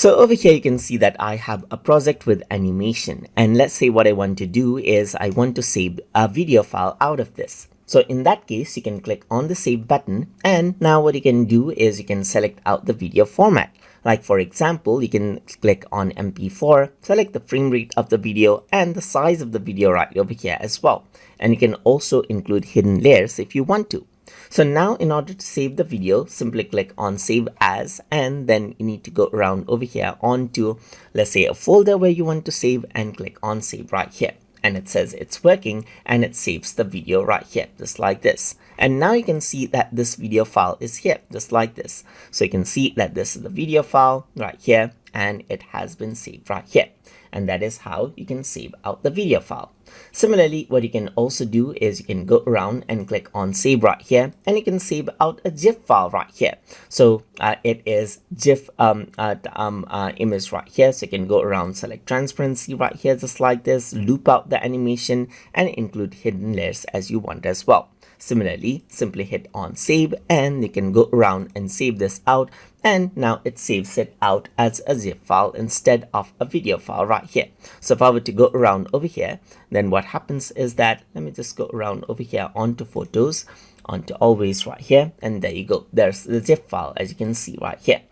So over here, you can see that I have a project with animation. And let's say what I want to do is I want to save a video file out of this. So in that case, you can click on the save button. And now what you can do is you can select out the video format. Like for example, you can click on MP4, select the frame rate of the video and the size of the video right over here as well. And you can also include hidden layers if you want to. So now in order to save the video, simply click on save as, and then you need to go around over here onto, let's say, a folder where you want to save and click on save right here. And it says it's working and it saves the video right here, just like this. And now you can see that this video file is here, just like this. So you can see that this is the video file right here and it has been saved right here. And that is how you can save out the video file. Similarly, what you can also do is you can go around and click on save right here and you can save out a GIF file right here. So it is GIF image right here. So you can go around, select transparency right here, just like this, loop out the animation and include hidden layers as you want as well. Similarly, simply hit on save and you can go around and save this out, and now it saves it out as a zip file instead of a video file right here. So if I were to go around over here, then what happens is that, let me just go around over here onto photos, onto always right here, and there you go. There's the zip file as you can see right here.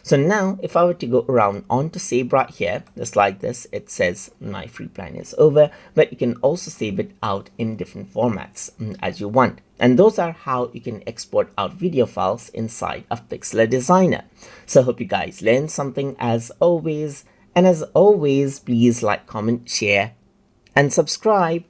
So now if I were to go around onto save right here, just like this, it says my free plan is over, but you can also save it out in different formats as you want. And those are how you can export out video files inside of Pixlr Designer. So I hope you guys learned something as always. And as always, please like, comment, share, and subscribe.